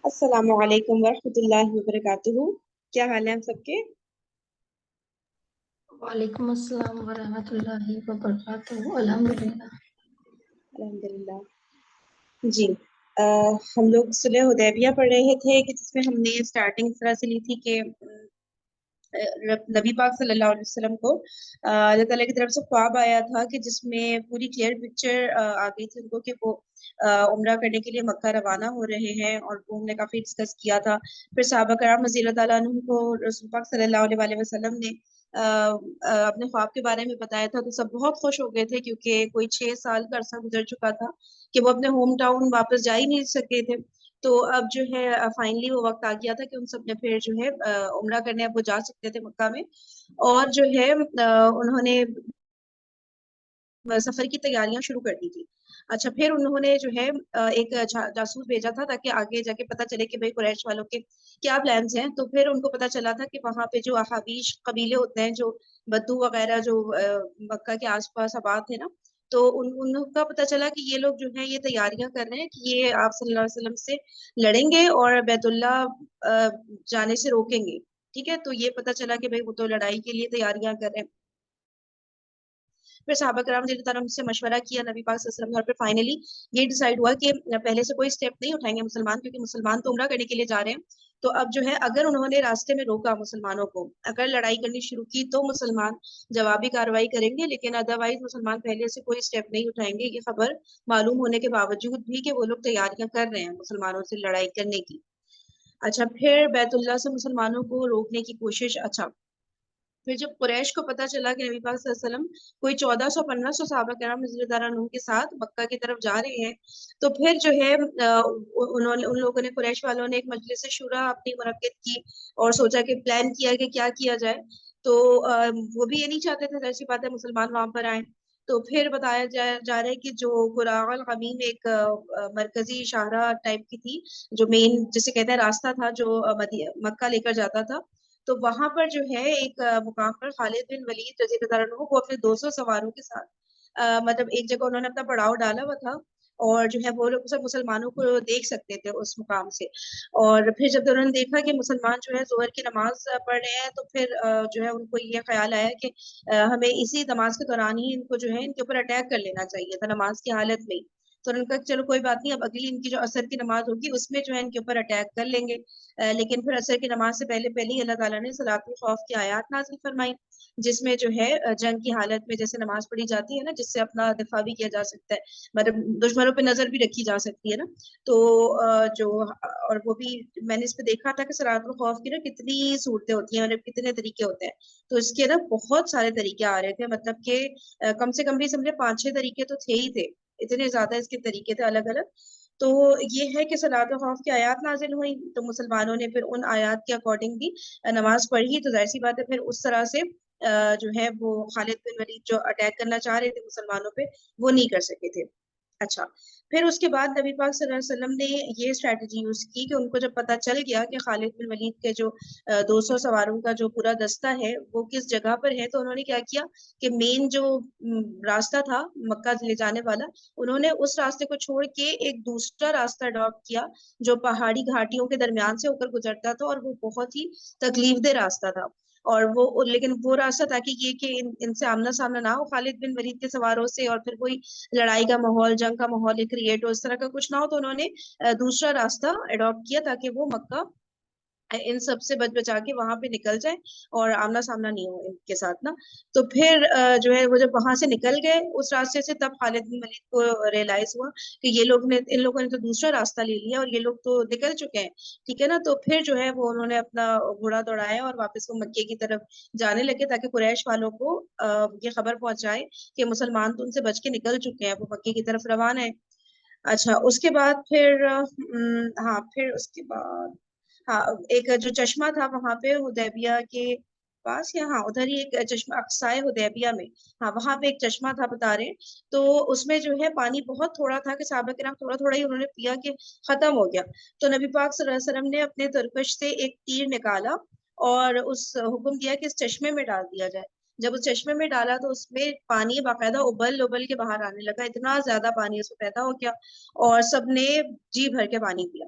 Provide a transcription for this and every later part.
السلام علیکم ورحمۃ اللہ وبرکاتہ. کیا حال ہے ہم سب کے؟ وعلیکم السلام ورحمۃ اللہ وبرکاتہ. الحمدللہ. الحمدللہ. جی ہم لوگ صلح حدیبیہ پڑھ رہے تھے کہ جس میں ہم نے اسٹارٹنگ اس طرح سے لی تھی کہ نبی پاک صلی اللہ علیہ وسلم کو اللہ تعالیٰ کی طرف سے خواب آیا تھا کہ جس میں پوری کلیئر پکچر آ گئی تھی ان کو کہ وہ عمرہ کرنے کے لیے مکہ روانہ ہو رہے ہیں، اور وہ ہم نے کافی ڈسکس کیا تھا. پھر صحابہ کرام رضی اللہ تعالیٰ عنہ کو رسول پاک صلی اللہ علیہ وآلہ وسلم نے اپنے خواب کے بارے میں بتایا تھا، تو سب بہت خوش ہو گئے تھے کیونکہ کوئی 6 سال کا عرصہ گزر چکا تھا کہ وہ اپنے ہوم ٹاؤن واپس جا ہی نہیں سکے تھے. تو اب جو ہے فائنلی وہ وقت آ گیا تھا کہ ان سب نے پھر جو ہے عمرہ کرنے اب وہ جا سکتے تھے مکہ میں. اور جو ہے انہوں نے سفر کی تیاریاں شروع کر دی تھی. اچھا، پھر انہوں نے جو ہے ایک جاسوس بھیجا تھا تاکہ آگے جا کے پتہ چلے کہ بھئی قریش والوں کے کیا پلانز ہیں. تو پھر ان کو پتہ چلا تھا کہ وہاں پہ جو احابیش قبیلے ہوتے ہیں، جو بدو وغیرہ جو مکہ کے آس پاس آباد تھے نا، تو ان کا پتہ چلا کہ یہ لوگ جو ہیں یہ تیاریاں کر رہے ہیں کہ یہ آپ صلی اللہ علیہ وسلم سے لڑیں گے اور بیت اللہ جانے سے روکیں گے. ٹھیک ہے، تو یہ پتہ چلا کہ بھئی وہ تو لڑائی کے لیے تیاریاں کر رہے ہیں. پھر صحابہ کرام رضی اللہ تعالیٰ عنہ سے مشورہ کیا نبی پاک صلی اللہ علیہ وسلم نے، اور پھر فائنلی یہ ڈیسائیڈ ہوا کہ پہلے سے کوئی اسٹیپ نہیں اٹھائیں گے مسلمان، کیونکہ مسلمان تو عمرہ کرنے کے لیے جا رہے ہیں. تو اب جو ہے اگر انہوں نے راستے میں روکا مسلمانوں کو، اگر لڑائی کرنی شروع کی تو مسلمان جوابی کارروائی کریں گے، لیکن ادروائز مسلمان پہلے سے کوئی اسٹیپ نہیں اٹھائیں گے، یہ خبر معلوم ہونے کے باوجود بھی کہ وہ لوگ تیاریاں کر رہے ہیں مسلمانوں سے لڑائی کرنے کی. اچھا، پھر بیت اللہ سے مسلمانوں کو روکنے کی کوشش. اچھا، پھر جب قریش کو پتہ چلا کہ نبی پاک صلی اللہ علیہ وسلم کوئی 1400-1500 صحابہ کرام رضی اللہ تعالیٰ عنہ کے ساتھ مکہ کی طرف جا رہے ہیں، تو پھر جو ہے ان لوگوں نے، قریش والوں نے ایک مجلس شورا اپنی منعقد کی اور سوچا کہ پلان کیا کہ کیا کیا جائے. تو وہ بھی یہ نہیں چاہتے تھے، ظاہر سی بات ہے، مسلمان وہاں پر آئیں. تو پھر بتایا جا رہا ہے کہ جو قراء الغمیم ایک مرکزی شاہراہ ٹائپ کی تھی، جو مین جسے کہتے ہیں راستہ تھا جو مکہ لے کر جاتا تھا، تو وہاں پر جو ہے ایک مقام پر خالد بن ولید رضی اللہ عنہ وہ اپنے 200 سواروں کے ساتھ مطلب ایک جگہ انہوں نے اپنا پڑاؤ ڈالا ہوا تھا، اور جو ہے وہ لوگ سب مسلمانوں کو دیکھ سکتے تھے اس مقام سے. اور پھر جب انہوں نے دیکھا کہ مسلمان جو ہے ظہر کی نماز پڑھ رہے ہیں، تو پھر جو ہے ان کو یہ خیال آیا کہ ہمیں اسی نماز کے دوران ہی ان کو جو ہے ان کے اوپر اٹیک کر لینا چاہیے تھا نماز کی حالت میں. تو انہوں نے کہا چلو کوئی بات نہیں، اب اگلی ان کی جو عصر کی نماز ہوگی اس میں جو ہے ان کے اوپر اٹیک کر لیں گے. لیکن پھر عصر کی نماز سے پہلے ہی اللہ تعالیٰ نے صلاۃ الخوف کی آیات نازل فرمائی، جس میں جو ہے جنگ کی حالت میں جیسے نماز پڑھی جاتی ہے نا، جس سے اپنا دفاع بھی کیا جا سکتا ہے، مطلب دشمنوں پہ نظر بھی رکھی جا سکتی ہے نا. تو جو اور وہ بھی میں نے اس پہ دیکھا تھا کہ صلاۃ الخوف کی نا کتنی صورتیں ہوتی ہیں اور کتنے طریقے ہوتے ہیں. تو اس کے نا بہت سارے طریقے آ رہے تھے، مطلب کہ کم سے کم بھی سمجھے 5-6 طریقے تو تھے ہی تھے، اتنے زیادہ اس کے طریقے تھے الگ الگ. تو یہ ہے کہ صلاۃ الخوف کی آیات نازل ہوئی، تو مسلمانوں نے پھر ان آیات کے اکارڈنگ بھی نماز پڑھی. تو ظاہر سی بات ہے پھر اس طرح سے جو ہے وہ خالد بن ولید جو اٹیک کرنا چاہ رہے تھے مسلمانوں پہ، وہ نہیں کر سکے تھے. اچھا، پھر اس کے بعد نبی پاک صلی اللہ علیہ وسلم نے یہ اسٹریٹجی یوز کی کہ ان کو جب پتہ چل گیا کہ خالد بن ولید کے جو 200 سواروں کا جو پورا دستہ ہے وہ کس جگہ پر ہے، تو انہوں نے کیا کیا کہ مین جو راستہ تھا مکہ لے جانے والا، انہوں نے اس راستے کو چھوڑ کے ایک دوسرا راستہ اڈاپٹ کیا جو پہاڑی گھاٹیوں کے درمیان سے ہو کر گزرتا تھا، اور وہ بہت ہی تکلیف دہ راستہ تھا. اور وہ لیکن وہ راستہ تاکہ یہ کہ ان سے آمنا سامنا نہ ہو خالد بن ولید کے سواروں سے، اور پھر کوئی لڑائی کا ماحول، جنگ کا ماحول کریٹ ہو، اس طرح کا کچھ نہ ہو، تو انہوں نے دوسرا راستہ اڈاپٹ کیا تاکہ وہ مکہ ان سب سے بچ بچا کے وہاں پہ نکل جائے اور آمنا سامنا نہیں ہو ان کے ساتھ نا. تو پھر جو ہے وہ جب وہاں سے نکل گئے اس راستے سے، تب خالد بن ولید کو ریئلائز ہوا کہ ان لوگوں نے تو دوسرا راستہ لے لیا اور یہ لوگ تو نکل چکے ہیں. ٹھیک ہے نا، تو پھر جو ہے وہ انہوں نے اپنا گھوڑا دوڑایا اور واپس وہ مکے کی طرف جانے لگے تاکہ قریش والوں کو یہ خبر پہنچائے کہ مسلمان تو ان سے بچ کے نکل چکے ہیں، وہ مکے کی طرف روانہ ہے. اچھا، اس کے بعد پھر پھر اس کے بعد ایک جو چشمہ تھا وہاں پہ حدیبیہ کے پاس، یا ادھر ہی ایک چشمہ اقصائے حدیبیہ میں، وہاں پہ ایک چشمہ تھا بتا رہے. تو اس میں جو ہے پانی بہت تھوڑا تھا کہ صحابہ کرام تھوڑا تھوڑا ہی انہوں نے پیا کہ ختم ہو گیا. تو نبی پاک صلی اللہ علیہ وسلم نے اپنے ترکش سے ایک تیر نکالا اور اس حکم دیا کہ اس چشمے میں ڈال دیا جائے. جب اس چشمے میں ڈالا تو اس میں پانی باقاعدہ ابل کے باہر آنے لگا، اتنا زیادہ پانی اس میں پیدا ہو گیا اور سب نے جی بھر کے پانی پیا.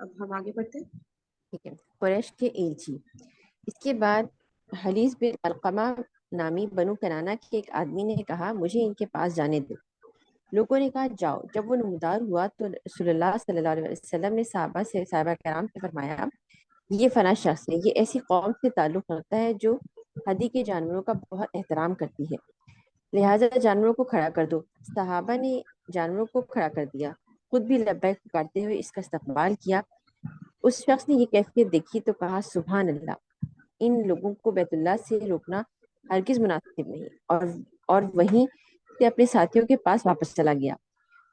اب ہم آگے بڑھتے ہیں. ٹھیک ہے. قریش کے ایلچی. اس کے بعد حلیز بن علقمہ نامی بنو کنانہ کے ایک آدمی نے کہا مجھے ان کے پاس جانے دو. لوگوں نے کہا جاؤ. جب وہ نمودار ہوا تو رسول اللہ صلی اللہ علیہ وسلم نے صحابہ کرام سے فرمایا یہ فلاں شخص ہے, یہ ایسی قوم سے تعلق رکھتا ہے جو ہدی کے جانوروں کا بہت احترام کرتی ہے, لہٰذا جانوروں کو کھڑا کر دو. صحابہ نے جانوروں کو کھڑا کر دیا, خود بھی لبیک پکارتے ہوئے اس کا استقبال کیا. اس شخص نے یہ کیفیت دیکھی تو کہا سبحان اللہ, ان لوگوں کو بیت اللہ سے روکنا ہرگز مناسب نہیں, اور وہیں سے اپنے ساتھیوں کے پاس واپس چلا گیا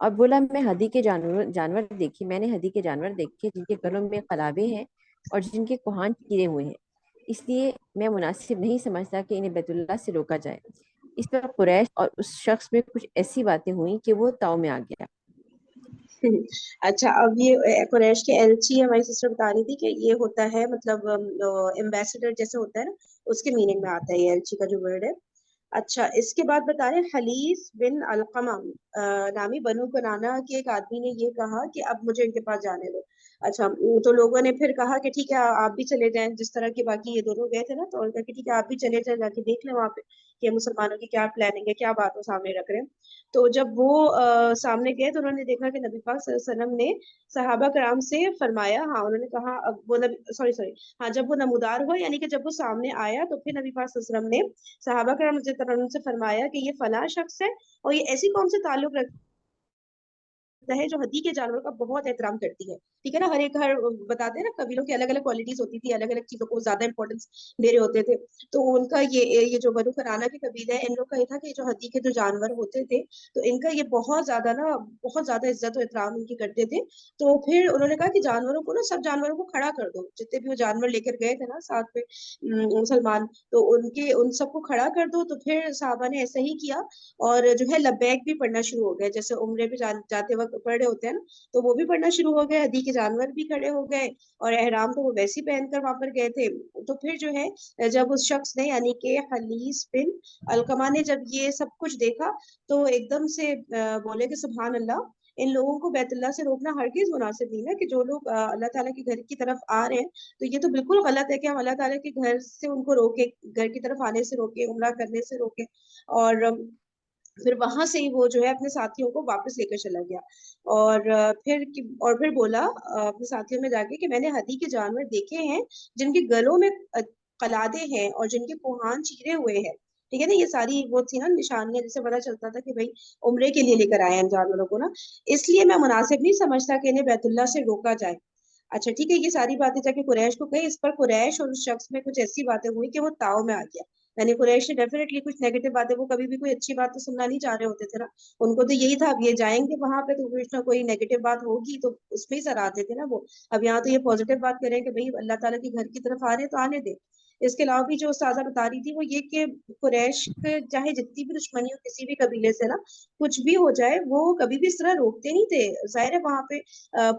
اور بولا میں نے ہدی کے جانور دیکھے جن کے گلوں میں قلابے ہیں اور جن کے کوہان چیرے ہوئے ہیں, اس لیے میں مناسب نہیں سمجھتا کہ انہیں بیت اللہ سے روکا جائے. اس پر قریش اور اس شخص میں کچھ ایسی باتیں ہوئیں کہ وہ تاؤ میں آ گیا. اچھا, اب یہ قریش کے ایلچی ہماری سسٹر بتا رہی تھی کہ یہ ہوتا ہے مطلب ایمبیسڈر جیسے ہوتا ہے نا, اس کے میننگ میں آتا ہے یہ ایلچی کا جو ورڈ ہے. اچھا, اس کے بعد بتا رہے حلیز بن علقمہ نامی بنو کنانہ کے ایک آدمی نے یہ کہا کہ اب مجھے ان کے پاس جانے دو. اچھا, تو لوگوں نے پھر کہا کہ ٹھیک ہے آپ بھی چلے جائیں, جس طرح کے باقی یہ دونوں گئے تھے نا, تو کہ ٹھیک ہے آپ بھی چلے جائیں, جا کے دیکھ لیں وہاں پہ کہ مسلمانوں کی کیا پلاننگ ہے, کیا بات وہ سامنے رکھ رہے ہیں. تو جب وہ سامنے گئے تو انہوں نے دیکھا کہ نبی پاک صلی اللہ علیہ وسلم نے صحابہ کرام سے فرمایا, انہوں نے کہا اب وہ جب وہ نمودار ہوا یعنی کہ جب وہ سامنے آیا تو پھر نبی پاک صلی اللہ علیہ وسلم نے صحابہ کرام سے فرمایا کہ یہ فلاں شخص ہے اور یہ ایسی قوم سے تعلق رکھتا ہے جو ہدی کے جانوروں کا بہت احترام کرتی ہے. ٹھیک ہے نا, ہر بتاتے ہیں نا قبیلوں کی الگ الگ کوالٹیز ہوتی تھی, الگ الگ چیزوں کو زیادہ امپورٹینس دے رہے ہوتے تھے. تو ان کا یہ جو بنو کنانہ کے قبیلہ ہے, ان لوگ کا یہ تھا کہ جو ہدی کے جو جانور ہوتے تھے تو ان کا یہ بہت زیادہ عزت و احترام ان کی کرتے تھے. تو پھر انہوں نے کہا کہ جانوروں کو نا, سب جانوروں کو کھڑا کر دو, جتنے بھی وہ جانور لے کر گئے تھے نا ساتھ میں مسلمان, تو ان سب کو کھڑا کر دو. تو پھر صحابہ نے ایسا ہی کیا اور جو ہے لبیک بھی پڑھنا شروع ہو گئے, جیسے عمرے پہ جاتے وقت پڑھے ہوتے ہیں نا, تو وہ بھی پڑھنا شروع ہو گئے, ہدی کے جانور بھی کھڑے ہو گئے اور احرام تو وہ ویسے ہی پہن کر وہاں پر گئے تھے. تو پھر جو ہے جب اس شخص نے یعنی کہ حلیز بن علقمہ نے جب یہ سب کچھ دیکھا تو ایک دم سے بولے کہ سبحان اللہ, ان لوگوں کو بیت اللہ سے روکنا ہرگز مناسب نہیں ہے, کہ جو لوگ اللہ تعالیٰ کے گھر کی طرف آ رہے ہیں تو یہ تو بالکل غلط ہے کہ ہم اللہ تعالیٰ کے گھر سے ان کو روکے, گھر کی طرف آنے سے روکے, عمرہ کرنے سے روکے. اور پھر وہاں سے ہی وہ جو ہے اپنے ساتھیوں کو واپس لے کر چلا گیا اور پھر بولا اپنے ساتھیوں میں جا کے کہ میں نے ہدی کے جانور دیکھے ہیں جن کے گلوں میں قلادے ہیں اور جن کے کوہان چیرے ہوئے ہیں. ٹھیک ہے نا, یہ ساری وہ تھی نا نشانیاں جسے پتا چلتا تھا کہ بھائی عمرے کے لیے لے کر آئے ہیں جانوروں کو نا, اس لیے میں مناسب نہیں سمجھتا کہ انہیں بیت اللہ سے روکا جائے. اچھا ٹھیک ہے, یہ ساری باتیں جا کے قریش کو کہی. اس پر قریش اور اس شخص میں کچھ ایسی باتیں ہوئی کہ وہ تاؤ میں آ گیا. یعنی قریش نے ڈیفینیٹلی کچھ نیگیٹو باتیں, وہ کبھی بھی کوئی اچھی بات تو سننا نہیں چاہ رہے ہوتے تھے نا, ان کو تو یہی تھا اب یہ جائیں گے وہاں پہ تو کچھ نہ کوئی نیگیٹو بات ہوگی تو اس پہ ہی سر آتے تھے نا وہ. اب یہاں تو یہ پازیٹیو بات کریں کہ بھائی اللہ تعالیٰ کے گھر کی طرف آ رہے تو آنے دیں. اس کے علاوہ بھی جو استاذہ بتا رہی تھی وہ یہ کہ قریش کے چاہے جتنی بھی دشمنی ہو کسی بھی قبیلے سے نا, کچھ بھی ہو جائے وہ کبھی بھی اس طرح روکتے نہیں تھے. ظاہر ہے وہاں پہ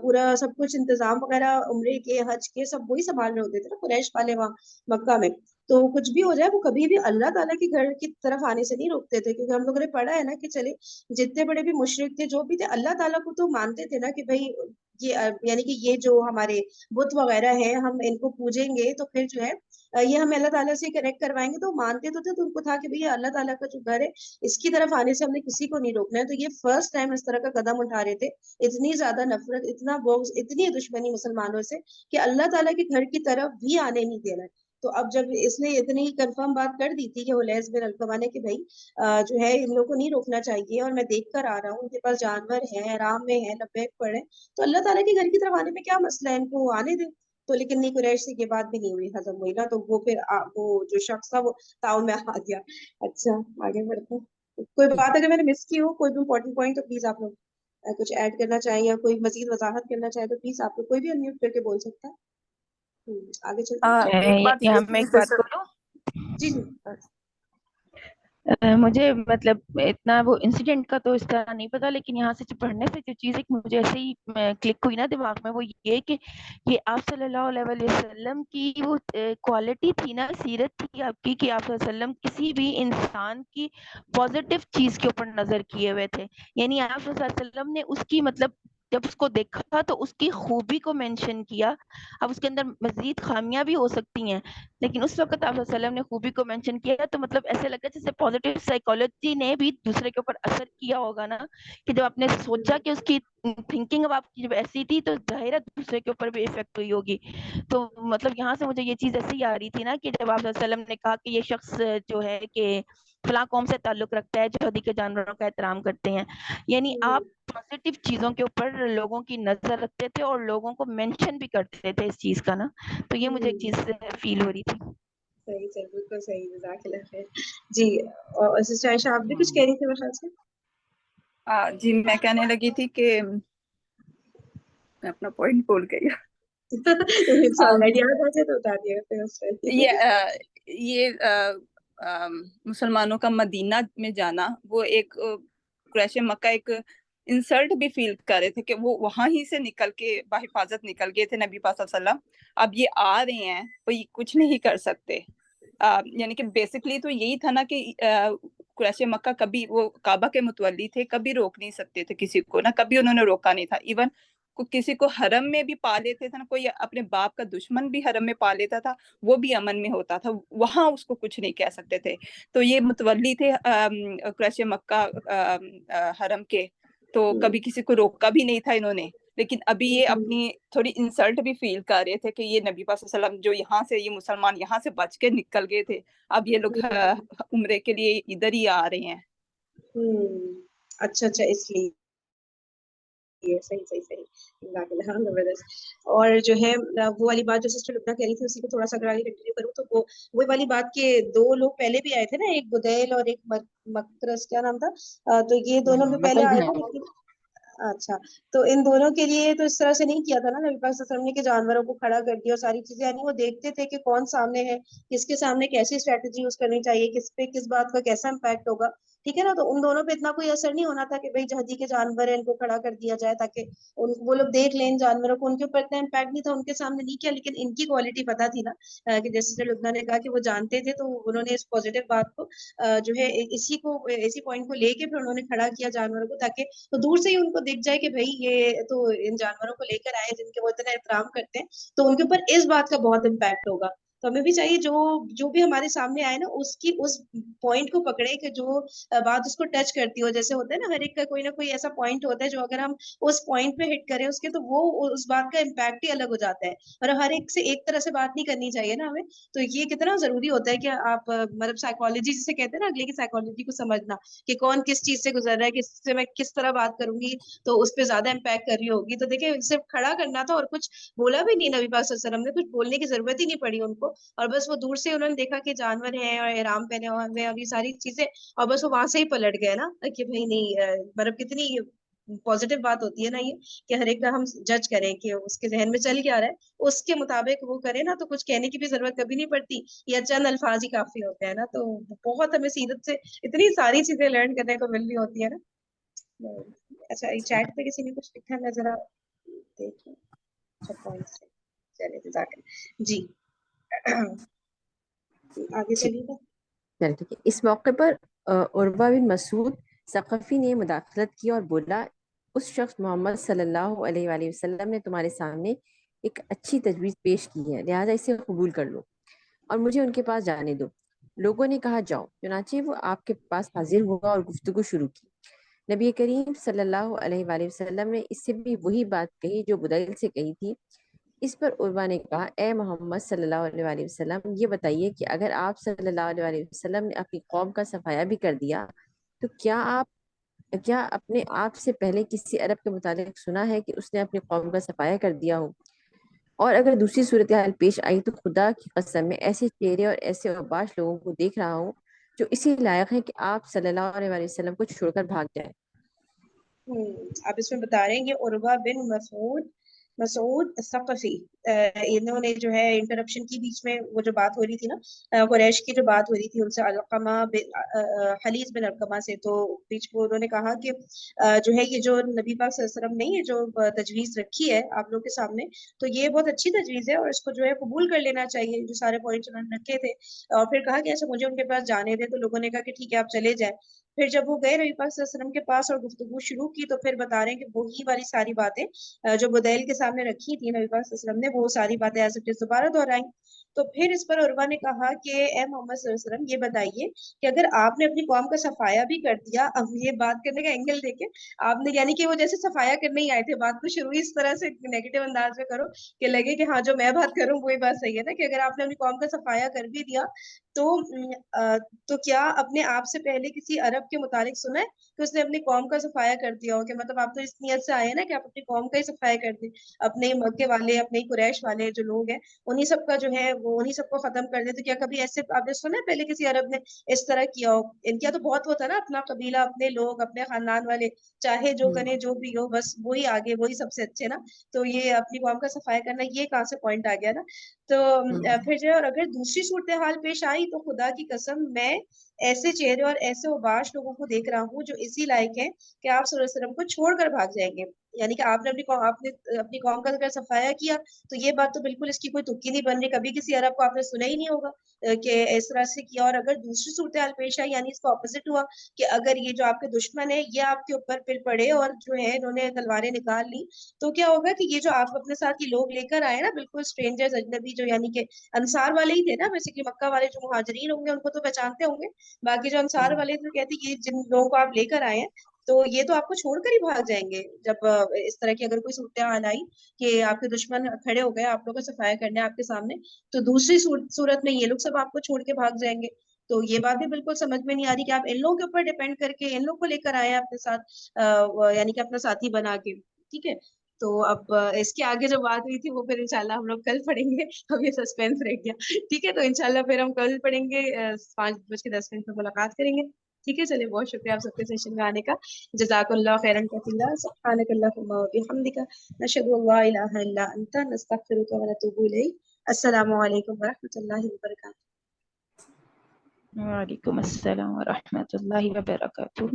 پورا سب کچھ انتظام وغیرہ عمرے کے حج کے سب وہی سنبھال رہے ہوتے تھے نا قریش والے وہاں مکہ میں. تو کچھ بھی ہو جائے وہ کبھی بھی اللہ تعالیٰ کے گھر کی طرف آنے سے نہیں روکتے تھے, کیونکہ ہم لوگوں نے پڑھا ہے نا کہ چلے جتنے بڑے بھی مشرک تھے جو بھی تھے اللہ تعالیٰ کو تو مانتے تھے نا کہ بھائی یہ یعنی کہ یہ جو ہمارے بت وغیرہ ہیں ہم ان کو پوجیں گے تو پھر جو ہے یہ ہمیں اللہ تعالیٰ سے کنیکٹ کروائیں گے. تو مانتے تو تھے, تو ان کو تھا کہ بھئی اللہ تعالیٰ کا جو گھر ہے اس کی طرف آنے سے ہم نے کسی کو نہیں روکنا ہے. تو یہ فرسٹ ٹائم اس طرح کا قدم اٹھا رہے تھے. اتنی زیادہ نفرت, اتنا بغض, اتنی دشمنی مسلمانوں سے کہ اللہ تعالیٰ کے گھر کی طرف بھی آنے نہیں دینا ہے. تو اب جب اس نے اتنی کنفرم بات کر دی تھی کہ حلیز بن علقمہ نے کہ بھائی جو ہے ان لوگوں کو نہیں روکنا چاہیے اور میں دیکھ کر آ رہا ہوں ان کے پاس جانور ہیں, آرام میں ہیں, لبیک پڑے, تو اللہ تعالیٰ کے گھر کی طرف آنے میں کیا مسئلہ ہے, ان کو آنے دیں. تو لیکن نہیں, قریش سے یہ بات بھی نہیں ہوئی, ہضم ہوئی نا, تو وہ پھر وہ جو شخص تھا وہ تاؤ میں آ گیا. اچھا آگے بڑھتے ہیں. کوئی بات اگر میں نے مس کی ہو, کوئی بھی امپورٹنٹ پوائنٹ, تو پلیز آپ لوگ کچھ ایڈ کرنا چاہیں یا کوئی مزید وضاحت کرنا چاہے تو پلیز آپ لوگ کوئی بھی انمیوٹ کر کے بول سکتا ہے. آگے چلتے ہیں. ایک بات یہاں میں ایک بات بولوں. جی جی مجھے مطلب اتنا وہ انسیڈنٹ کا تو اس طرح نہیں پتا, لیکن یہاں سے پڑھنے سے جو چیز ایک مجھے ایسے ہی کلک ہوئی نا دماغ میں, وہ یہ کہ یہ آپ صلی اللہ علیہ وسلم کی وہ کوالٹی تھی نا, سیرت تھی آپ کی, کہ آپ صلی اللہ علیہ وسلم کسی بھی انسان کی پازیٹیو چیز کے اوپر نظر کیے ہوئے تھے. یعنی آپ صلی اللہ علیہ وسلم نے اس کی مطلب جب اس کو دیکھا تو اس کی خوبی کو مینشن کیا. اب اس کے اندر مزید خامیاں بھی ہو سکتی ہیں لیکن اس وقت آپ صلی اللہ علیہ وسلم نے خوبی کو مینشن کیا تو مطلب ایسے لگا جیسے پازیٹیو سائیکالوجی نے بھی دوسرے کے اوپر اثر کیا ہوگا نا, کہ جب آپ نے سوچا کہ اس کی تھنکنگ اب آپ کی جب ایسی تھی تو ظاہر ہے دوسرے کے اوپر بھی افیکٹ ہوئی ہوگی. تو مطلب یہاں سے مجھے یہ چیز ایسی ہی آ رہی تھی نا کہ جب آپ صلی اللہ علیہ وسلم نے کہا کہ یہ شخص جو ہے کہ فلاں قوم سے تعلق رکھتا ہے جو حدیقہ جانوروں کا احترام کرتے ہیں, یعنی آپ پازیٹیو چیزوں کے اوپر لوگوں کی نظر رکھتے تھے اور لوگوں کو مینشن بھی کرتے تھے اس چیز کا نا. تو یہ مجھے ایک چیز فیل ہو رہی تھی. صحیح صحیح بالکل صحیح, جزاک اللہ خیر. جی اور سسٹر عائشہ آپ بھی کچھ کہہ رہی تھی میرے خیال سے. جی میں کہنے لگی تھی کہ میں اپنا پوائنٹ بھول گئی. یاد آ جائے تو بتا دیا پھر اس پہ. یہ مسلمانوں کا مدینہ میں جانا وہ ایک قریش مکہ ایک انسلٹ بھی فیل کر رہے تھے کہ وہ وہاں ہی سے نکل کے بحفاظت نکل گئے تھے نبی پاک صلی اللہ علیہ وسلم. اب یہ آ رہے ہیں تو یہ کچھ نہیں کر سکتے. یعنی کہ بیسکلی تو یہی تھا نا کہ قریش مکہ کبھی وہ کعبہ کے متولی تھے, کبھی روک نہیں سکتے تھے کسی کو, نہ کبھی انہوں نے روکا نہیں تھا. ایون کسی کو حرم میں بھی پا لیتے تھے نا, کوئی اپنے باپ کا دشمن بھی حرم میں پا لیتا تھا, وہ بھی امن میں ہوتا تھا, وہاں اس کو کچھ نہیں کہہ سکتے تھے. تو یہ متولی تھے قریش مکہ حرم کے, تو کبھی کسی کو روکا بھی نہیں تھا انہوں نے. لیکن ابھی یہ اپنی تھوڑی انسلٹ بھی فیل کر رہے تھے کہ یہ نبی پاک صلی اللہ علیہ وسلم جو یہاں سے یہ مسلمان یہاں سے بچ کے نکل گئے تھے, اب یہ لوگ عمرے کے لیے ادھر ہی آ رہے ہیں. اچھا اس لیے صحیح. اور جو ہے وہ والی بات جو سسٹر لبنہ کہہ رہی تھی اسی کو تھوڑا سا اگر آگے کنٹینیو کروں تو وہ والی بات کہ دو لوگ پہلے بھی آئے تھے نا, ایک بدیل اور ایک مکرس, کیا نام تھا, تو یہ دونوں بھی پہلے آئے تھے لیکن اچھا تو ان دونوں کے لیے تو اس طرح سے نہیں کیا تھا نا نبی پاک صلی اللہ علیہ وسلم نے کہ جانوروں کو کھڑا کر دیا اور ساری چیزیں, یعنی وہ دیکھتے تھے کہ کون سامنے ہے, کس کے سامنے کیسی اسٹریٹجی یوز کرنی چاہیے, کس پہ کس بات کا کیسا امپیکٹ ہوگا, ٹھیک ہے نا. تو ان دونوں پہ اتنا کوئی اثر نہیں ہونا تھا کہ بھائی جہادی کے جانور ہیں ان کو کھڑا کر دیا جائے تاکہ وہ لوگ دیکھ لیں جانوروں کو, ان کے اوپر اتنا امپیکٹ نہیں تھا, ان کے سامنے نہیں کیا. لیکن ان کی کوالٹی پتا تھی نا کہ جیسے لبنہ نے کہا کہ وہ جانتے تھے, تو انہوں نے اس پازیٹیو بات کو جو ہے اسی پوائنٹ کو لے کے پھر انہوں نے کھڑا کیا جانوروں کو, تاکہ تو دور سے ہی ان کو دکھ جائے کہ بھائی یہ تو ان جانوروں کو لے کر آئے جن کے وہ اتنا احترام کرتے ہیں, تو ان کے اوپر اس بات کا بہت امپیکٹ ہوگا. تو ہمیں بھی چاہیے جو بھی ہمارے سامنے آئے نا اس پوائنٹ کو پکڑے کہ جو بات اس کو ٹچ کرتی ہو. جیسے ہوتا ہے نا ہر ایک کا کوئی نہ کوئی ایسا پوائنٹ ہوتا ہے جو اگر ہم اس پوائنٹ پہ ہٹ کریں اس کے, تو وہ اس بات کا امپیکٹ ہی الگ ہو جاتا ہے. اور ہر ایک سے ایک طرح سے بات نہیں کرنی چاہیے نا ہمیں. تو یہ کتنا ضروری ہوتا ہے کہ آپ مطلب سائیکالوجی جسے کہتے ہیں نا اگلے کی سائیکالوجی کو سمجھنا کہ کون کس چیز سے گزر رہا ہے, کس سے میں کس طرح بات کروں گی تو اس پہ زیادہ امپیکٹ کر رہی ہوگی. تو دیکھیں صرف کھڑا کرنا تھا اور کچھ بولا بھی نہیں نبی پاک صلی اللہ علیہ وسلم نے, کچھ بولنے کی ضرورت ہی نہیں پڑی ان کو, اور بس وہ دور سے انہوں نے دیکھا کہ جانور ہیں اور احرام پہنے ہوئے ہیں اور یہ ساری چیزیں, اور بس وہ وہاں سے ہی پلٹ گئے نا کہ بھائی نہیں, مطلب کتنی پازیٹیو بات ہوتی ہے نا یہ کہ ہر ایک کا ہم جج کریں کہ اس کے ذہن میں چل کیا رہا ہے اس کے مطابق وہ کرے نا, تو کچھ کہنے کی بھی ضرورت کبھی نہیں پڑتی, یا چند الفاظ ہی کافی ہوتے ہیں نا. تو بہت ہمیں سیرت سے اتنی ساری چیزیں لرن کرنے کو مل رہی ہوتی ہے نا. اچھا چیٹ پہ کسی نے کچھ لکھا ہے, ذرا دیکھیں. اچھا پوائنٹس چلیے جزاک اللہ. جی آگے چلیے گا. چل ٹھیک ہے. اس موقع پر عروہ بن مسعود ثقفی نے مداخلت کی اور بولا, اس شخص محمد صلی اللہ علیہ وآلہ وسلم نے تمہارے سامنے ایک اچھی تجویز پیش کی ہے, لہٰذا اسے قبول کر لو اور مجھے ان کے پاس جانے دو. لوگوں نے کہا جاؤ. چنانچہ وہ آپ کے پاس حاضر ہوا اور گفتگو شروع کی. نبی کریم صلی اللہ علیہ وآلہ وسلم نے اس سے بھی وہی بات کہی جو بدیل سے کہی تھی. اس پر عروہ نے کہا, اے محمد صلی اللہ علیہ وآلہ وسلم, یہ بتائیے کہ اگر آپ صلی اللہ علیہ وآلہ وسلم نے اپنی قوم کا صفایا بھی کر دیا تو کیا اپنے آپ سے پہلے کسی عرب کے متعلق سنا ہے کہ اس نے اپنی قوم کا صفایا کر دیا ہو؟ اور اگر دوسری صورتحال پیش آئی تو خدا کی قسم میں ایسے چہرے اور ایسے اوباش لوگوں کو دیکھ رہا ہوں جو اسی لائق ہیں کہ آپ صلی اللہ علیہ وآلہ وسلم کو چھوڑ کر بھاگ جائیں. آپ اس میں بتا رہے ہیں کہ عروہ بن مسعود ثقفی, انہوں نے جو ہے انٹرپشن کی بیچ میں وہ جو بات ہو رہی تھی نا قریش کی جو بات ہو رہی تھی ان سے, علقمہ حلیز بن علقمہ سے, تو بیچ میں انہوں نے کہا کہ جو ہے یہ جو نبی پاک صلی اللہ علیہ وسلم نے یہ جو تجویز رکھی ہے آپ لوگ کے سامنے, تو یہ بہت اچھی تجویز ہے اور اس کو جو ہے قبول کر لینا چاہیے, جو سارے پوائنٹس انہوں نے رکھے تھے. اور پھر کہا کہ ایسا مجھے ان کے پاس جانے دے, تو لوگوں نے کہا کہ ٹھیک ہے آپ چلے جائیں. پھر جب وہ گئے نبی پاک صلی اللہ علیہ وسلم کے پاس اور گفتگو شروع کی تو پھر بتا رہے ہیں کہ وہی والی ساری باتیں جو بدیل کے سامنے رکھی تھی نبی پاک صلی اللہ علیہ وسلم نے، وہ ساری باتیں ایز اٹ از دوبارہ دہرائیں. تو پھر اس پر عروہ نے کہا کہ اے محمد صلی اللہ علیہ وسلم یہ بتائیے کہ اگر آپ نے اپنی قوم کا صفایا بھی کر دیا، اب یہ بات کرنے کا اینگل دیکھیں آپ نے، یعنی کہ وہ جیسے صفایا کرنے ہی آئے تھے، بات کو شروع اس طرح سے نیگیٹو انداز میں کرو کہ لگے کہ ہاں جو میں بات کروں وہی بات صحیح ہے نا، کہ اگر آپ نے اپنی قوم کا صفایا کر بھی دیا تو کیا اپنے آپ سے پہلے کسی عرب کے متعلق سنا ہے کہ اس نے اپنی قوم کا صفایا کر دیا ہو؟ کہ مطلب آپ تو اس نیت سے آئے ہیں نا کہ آپ اپنی قوم کا ہی صفایا کر دیں، اپنے مکے والے، اپنے قریش والے جو لوگ ہیں انہی سب کا جو ہے وہ انہی سب کو ختم کر دیں. تو کیا کبھی ایسے آپ نے سنا ہے پہلے کسی عرب نے اس طرح کیا ہو؟ ان کا تو بہت وہ تھا نا، اپنا قبیلہ، اپنے لوگ، اپنے خاندان والے، چاہے جو کریں جو بھی ہو بس وہی آگے، وہی سب سے اچھے نا. تو یہ اپنی قوم کا صفایا کرنا، یہ کہاں سے پوائنٹ آ گیا نا. تو پھر جو ہے، اور اگر دوسری صورتحال پیش آئی تو خدا کی قسم میں ایسے چہرے اور ایسے اوباش لوگوں کو دیکھ رہا ہوں جو اسی لائق ہیں کہ آپ صلی اللہ علیہ وسلم کو چھوڑ کر بھاگ جائیں گے. یعنی کہ آپ نے اپنی قوم کا اگر صفایا کیا تو یہ بات تو بالکل اس کی کوئی تکی نہیں بن رہی. کبھی کسی عرب کو آپ نے سنا ہی نہیں ہوگا کہ اس طرح سے کیا. اور اگر دوسری صورتحال پیش آئی، یعنی اس کا اپوزٹ ہوا کہ اگر یہ جو آپ کے دشمن ہے یہ آپ کے اوپر پھر پڑے اور جو ہے انہوں نے تلواریں نکال لی، تو کیا ہوگا کہ یہ جو آپ اپنے ساتھ یہ لوگ لے کر آئے نا، بالکل اسٹرینجرز، اجنبی، جو یعنی کہ انصار والے ہی تھے نا بیسیکلی، مکہ والے جو مہاجرین ہوں گے ان کو تو پہچانتے ہوں گے، باقی جو انصار والے تو کہتے ہیں کہ جن لوگوں کو آپ لے کر آئے ہیں تو یہ تو آپ کو چھوڑ کر ہی بھاگ جائیں گے. جب اس طرح کی اگر کوئی صورتحال آئی کہ آپ کے دشمن کھڑے ہو گئے آپ لوگوں کا صفایا کرنے آپ کے سامنے، تو دوسری صورت میں یہ لوگ سب آپ کو چھوڑ کے بھاگ جائیں گے. تو یہ بات بھی بالکل سمجھ میں نہیں آ رہی کہ آپ ان لوگوں کے اوپر ڈیپینڈ کر کے ان لوگوں کو لے کر آئے ہیں اپنے ساتھ، یعنی کہ اپنا ساتھی بنا کے. ٹھیک ہے، تو اب اس کے آگے جو بات ہوئی تھی وہ پھر انشاءاللہ ہم لوگ کل پڑھیں گے. اب یہ سسپینس رہ گیا. ٹھیک ہے، تو انشاءاللہ پھر ہم کل پڑھیں گے 5:10 میں ملاقات کریں گے. ٹھیک ہے، چلیے بہت شکریہ آپ سب کے سیشن میں آنے کا. جزاک اللہ خیرا کثیرا. سبحانک اللہم و بحمدک، نشہد ان لا الہ الا انت، نستغفرک و نتوب الیک. السلام علیکم ورحمۃ اللہ وبرکاتہ. وعلیکم السلام ورحمۃ اللہ وبرکاتہ.